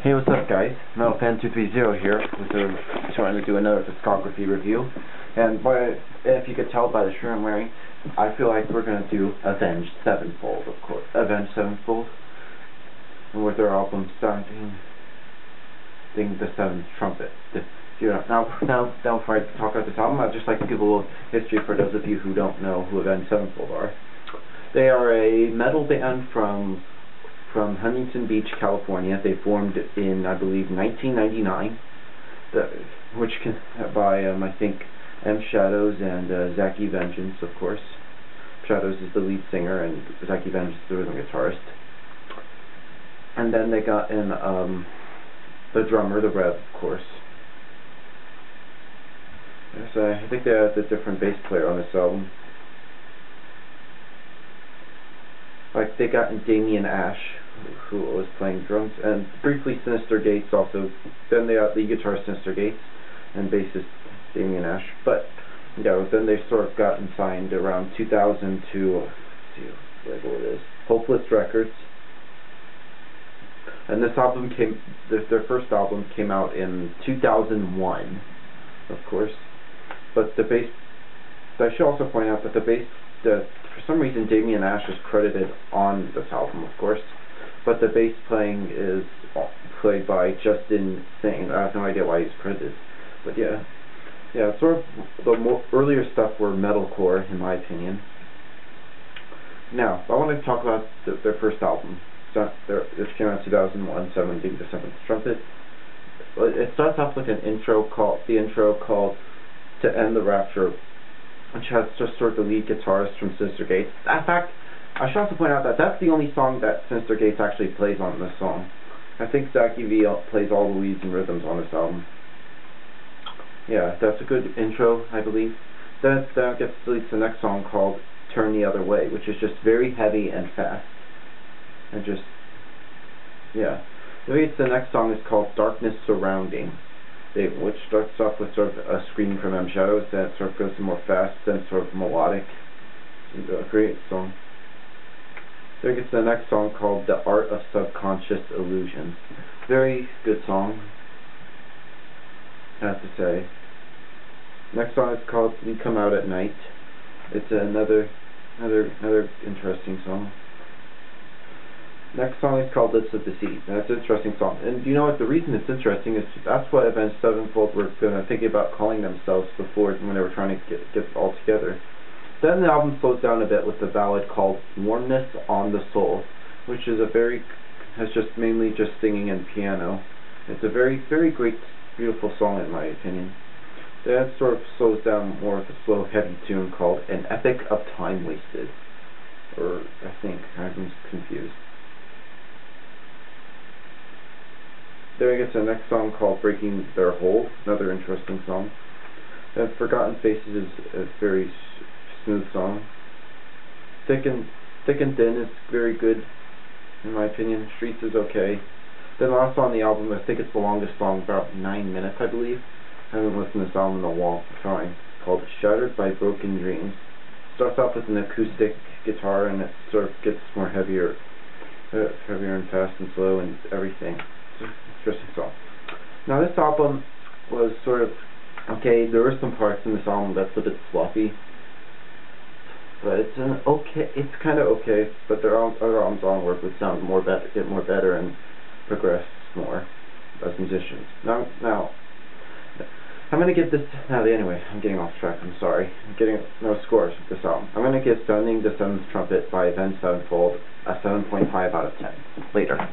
Hey, what's up, guys? MetalFan230 here, trying to do another discography review. And if you could tell by the shirt I'm wearing, I feel like we're going to do Avenged Sevenfold, of course. Avenged Sevenfold, and with their album starting the Seventh Trumpet. Now, before I talk about this album, I'd just like to give a little history for those of you who don't know who Avenged Sevenfold are. They are a metal band from Huntington Beach, California. They formed in, I believe, 1999, by I think M. Shadows and Zachy Vengeance, of course. Shadows is the lead singer and Zachy Vengeance is the rhythm guitarist. And then they got in the drummer, the Rev, of course. So I think they had a different bass player on this album. Like they got in Damien Ash, who was playing drums, and briefly Sinister Gates also. Then they got the guitarist Sinister Gates and bassist Damien Ash. But then they sort of gotten signed around 2000 to Hopeless Records. And this album their first album came out in 2001, of course. But the bass, I should also point out that for some reason Damien Ash is credited on this album, of course, but the bass playing is played by Justin Singh. I have no idea why he's credited, but yeah, sort of the earlier stuff were metalcore, in my opinion. Now, I want to talk about their first album. This came out in 2001, being the Seventh Trumpet. It starts off with an intro called "To End the Rapture," which has just sort of the lead guitarist from Sinister Gates. In fact, I should also point out that that's the only song that Sinister Gates actually plays on this song. I think Zachy V plays all the leads and rhythms on this album. Yeah, that's a good intro, I believe. Then that gets to the next song called "Turn the Other Way," which is just very heavy and fast. And just, yeah. Then the next song is called "Darkness Surrounding," which starts off with sort of a scream from M. Shadows, then it sort of goes to more fast, then sort of melodic. A great song. Then it gets to the next song called "The Art of Subconscious Illusion." Very good song, I have to say. Next song is called "We Come Out at Night." It's another interesting song. Next song is called "Lips of the Sea." That's an interesting song. And you know what? The reason it's interesting is that's what Avenged Sevenfold were thinking about calling themselves before, when they were trying to get it all together. Then the album slows down a bit with the ballad called "Warmness on the Soul," which is has just mainly just singing and piano. It's a very, very great, beautiful song in my opinion. Then it sort of slows down more with a slow, heavy tune called "An Epic of Time Wasted." Or, I think, I'm confused. Then we get to the next song called "Breaking Their Hold," another interesting song. Then "Forgotten Faces" is a very smooth song. Thick and Thin is very good, in my opinion. "Streets" is okay. Then the last song on the album, I think it's the longest song, about 9 minutes, I believe. I haven't listened to this album in a long time. Called "Shattered by Broken Dreams." Starts off with an acoustic guitar, and it sort of gets more heavier and fast and slow and everything. Interesting song. Now this album was sort of okay. There were some parts in this album that's a bit sloppy, but it's kind of okay. But their other albums onward would sound get more better and progress more as musicians. Now I'm gonna give this. Anyway, I'm getting off track. I'm sorry. I'm getting no scores with this album. I'm gonna give "Sounding the Seventh Trumpet" by Avenged Sevenfold a 7.5 out of 10. Later.